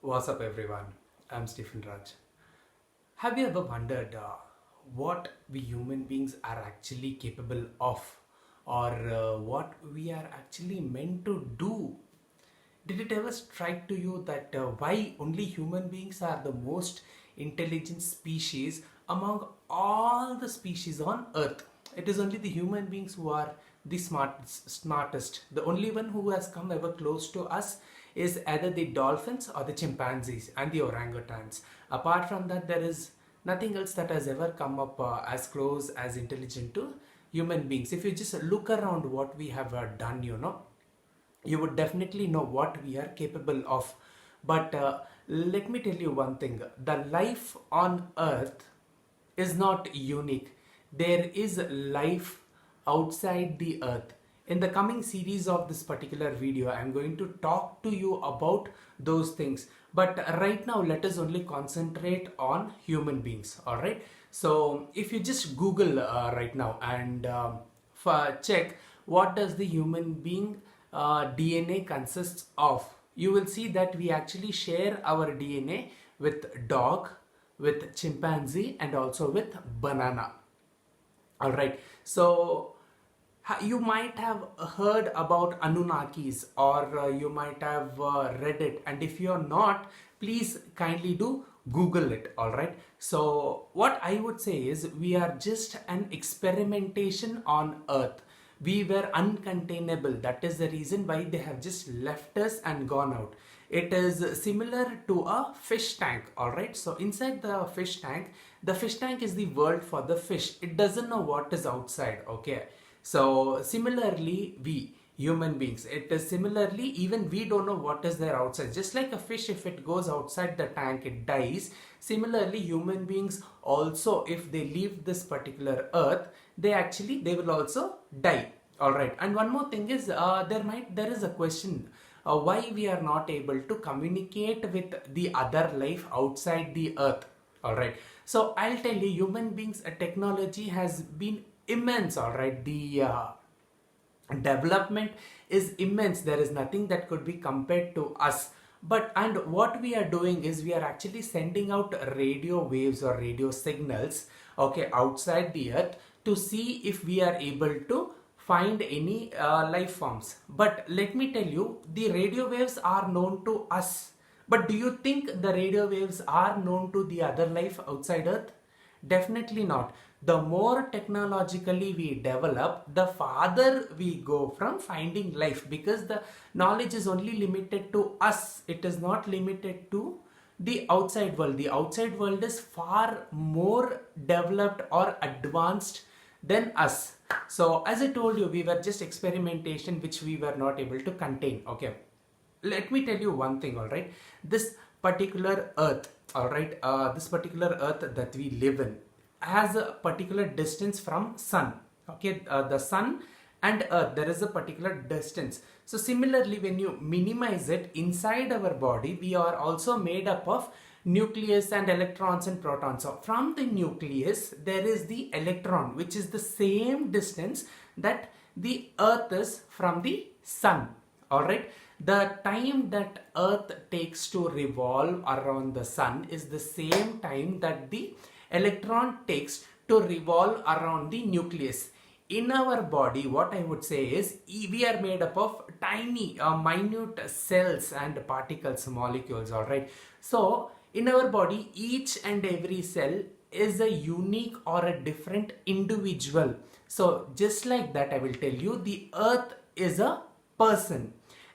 What's up, everyone? I'm Stephen Raj. Have you ever wondered what we human beings are actually capable of, or what we are actually meant to do? Did it ever strike to you that why only human beings are the most intelligent species among all the species on Earth? It is only the human beings who are the smartest. The only one who has come ever close to us is either the dolphins or the chimpanzees and the orangutans. Apart from that, there is nothing else that has ever come up as close as intelligent to human beings. If you just look around what we have done, you would definitely know what we are capable of. But let me tell you one thing, the life on Earth is not unique. There is life outside the Earth. In the coming series of this particular video, I'm going to talk to you about those things. But right now, let us only concentrate on human beings. All right. So if you just Google right now and check what does the human being DNA consists of, you will see that we actually share our DNA with dog, with chimpanzee, and also with banana. All right. So you might have heard about Anunnakis, or you might have read it, and if you're not, please kindly do Google it. All right. So what I would say is we are just an experimentation on Earth. We were uncontainable. That is the reason why they have just left us and gone out. It is similar to a fish tank. All right. So inside the fish tank is the world for the fish. It doesn't know what is outside. Okay. So similarly, we human beings, it is similarly, even we don't know what is there outside. Just like a fish, if it goes outside the tank, it dies. Similarly, human beings also, if they leave this particular earth, they will also die. All right. And one more thing is there is a question why we are not able to communicate with the other life outside the earth. All right. So I'll tell you, human beings technology has been immense. All right. The development is immense. There is nothing that could be compared to us. But and what we are doing is we are actually sending out radio waves or radio signals, okay, outside the earth to see if we are able to find any life forms. But let me tell you, the radio waves are known to us. But do you think the radio waves are known to the other life outside earth? Definitely not. The more technologically we develop, the farther we go from finding life, because the knowledge is only limited to us. It is not limited to the outside world. The outside world is far more developed or advanced than us. So as I told you, we were just experimentation which we were not able to contain. Okay. Let me tell you one thing. All right. This particular earth, all right, this particular earth that we live in has a particular distance from sun. Okay, the sun and earth, there is a particular distance. So similarly, when you minimize it, inside our body we are also made up of nucleus and electrons and protons. So from the nucleus there is the electron, which is the same distance that the earth is from the sun. All right. The time that earth takes to revolve around the sun is the same time that the electron takes to revolve around the nucleus. In our body, what I would say is we are made up of tiny minute cells and particles, molecules. All right. So in our body, each and every cell is a unique or a different individual. So just like that, I will tell you, the earth is a person,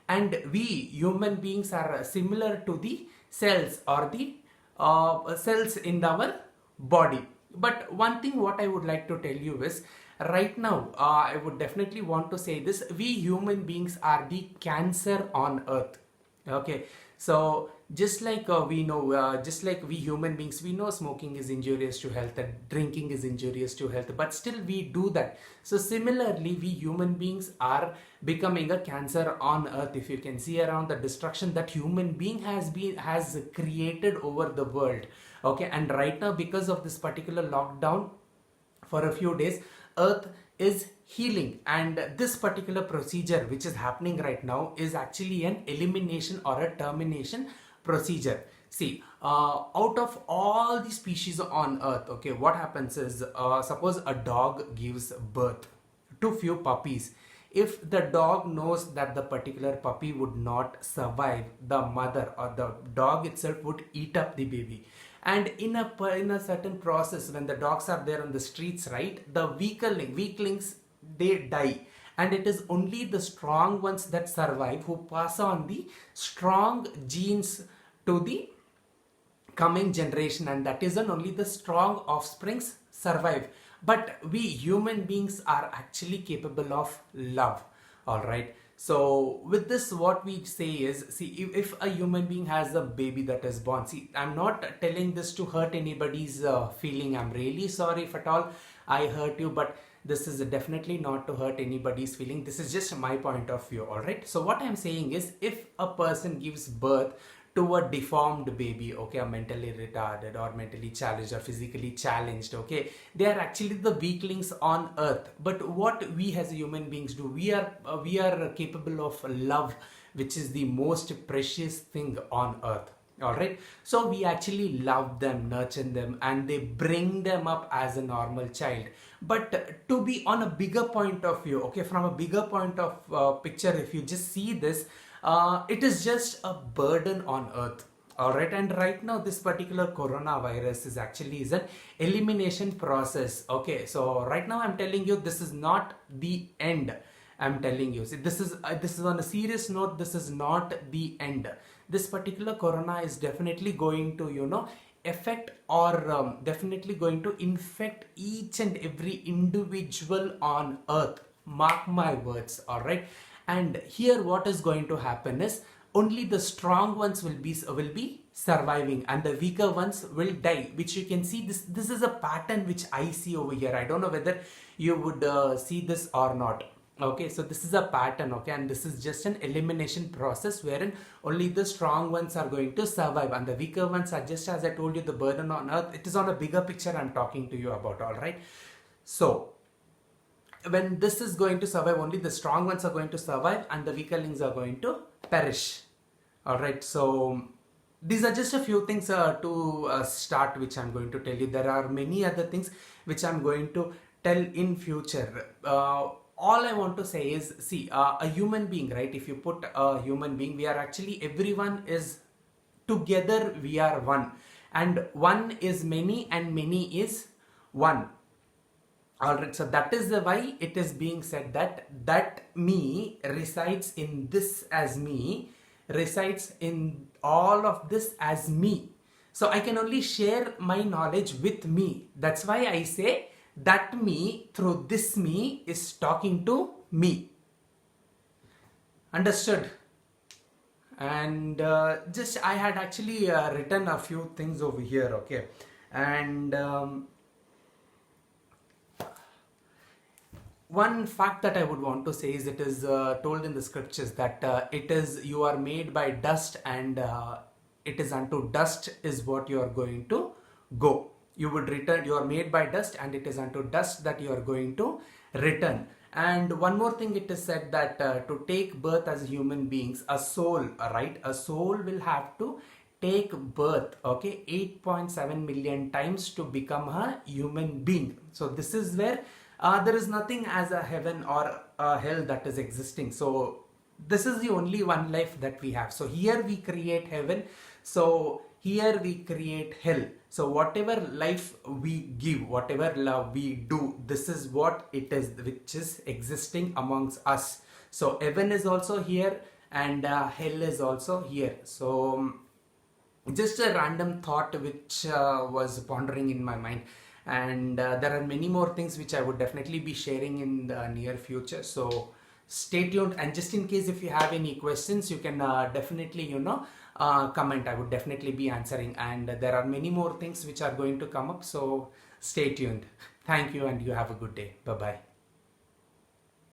and we human beings are similar to the cells or the cells in our body. But one thing what I would like to tell you is, right now I would definitely want to say this: we human beings are the cancer on earth. Okay. So just like we know, just like we human beings, we know smoking is injurious to health and drinking is injurious to health, but still we do that. So similarly, we human beings are becoming a cancer on earth. If you can see around the destruction that human being has created over the world. Okay. And right now, because of this particular lockdown for a few days, earth is healing, and this particular procedure which is happening right now is actually an elimination or a termination procedure. See, out of all the species on earth, okay, what happens is, suppose a dog gives birth to few puppies. If the dog knows that the particular puppy would not survive, the mother or the dog itself would eat up the baby. And in a certain process, when the dogs are there on the streets, right, the weaklings, they die, and it is only the strong ones that survive, who pass on the strong genes to the coming generation, and that is only the strong offsprings survive. But we human beings are actually capable of love. All right, so with this, what we say is, see, if a human being has a baby that is born, see, I'm not telling this to hurt anybody's feeling. I'm really sorry if at all I hurt you, but this is definitely not to hurt anybody's feeling. This is just my point of view. All right, so what I'm saying is, if a person gives birth to a deformed baby, okay, a mentally retarded or mentally challenged or physically challenged, okay, they are actually the weaklings on earth. But what we as human beings do, we are capable of love, which is the most precious thing on earth. All right, so we actually love them, nurture them, and they bring them up as a normal child. But to be on a bigger point of view, okay, from a bigger point of picture, if you just see this, it is just a burden on earth. All right, and right now this particular coronavirus is actually an elimination process. Okay, so right now I'm telling you, this is not the end. I'm telling you, see, this is on a serious note. This is not the end. This particular corona is definitely going to affect, or definitely going to infect each and every individual on earth. Mark my words. All right, and here what is going to happen is, only the strong ones will be surviving, and the weaker ones will die, which you can see. This is a pattern which I see over here. I don't know whether you would see this or not. Okay, so this is a pattern, okay, and this is just an elimination process wherein only the strong ones are going to survive, and the weaker ones are, just as I told you, the burden on earth. It is on a bigger picture I'm talking to you about. All right, so when this is going to survive, only the strong ones are going to survive, and the weakerlings are going to perish. All right, so these are just a few things to start, which I'm going to tell you. There are many other things which I'm going to tell in future. All I want to say is, see, a human being, right? If you put a human being, we are actually, everyone is together, we are one, and one is many and many is one. All right, so that is the why it is being said that me resides in this as me, resides in all of this as me. So I can only share my knowledge with me. That's why I say that me, through this me, is talking to me. Understood? And just I had actually written a few things over here, okay, and one fact that I would want to say is, it is told in the scriptures that it is, you are made by dust, and it is unto dust is what you are going to go. You would return. You are made by dust, and it is unto dust that you are going to return. And one more thing, it is said that to take birth as human beings, a soul, right? A soul will have to take birth, okay, 8.7 million times to become a human being. So this is where there is nothing as a heaven or a hell that is existing. So this is the only one life that we have. So here we create heaven. So here we create hell. So whatever life we give, whatever love we do, this is what it is, which is existing amongst us. So heaven is also here, and hell is also here. So just a random thought which was pondering in my mind. And there are many more things which I would definitely be sharing in the near future. So stay tuned, and just in case if you have any questions, you can definitely comment. I would definitely be answering, and there are many more things which are going to come up, so stay tuned. Thank you, and you have a good day. Bye bye.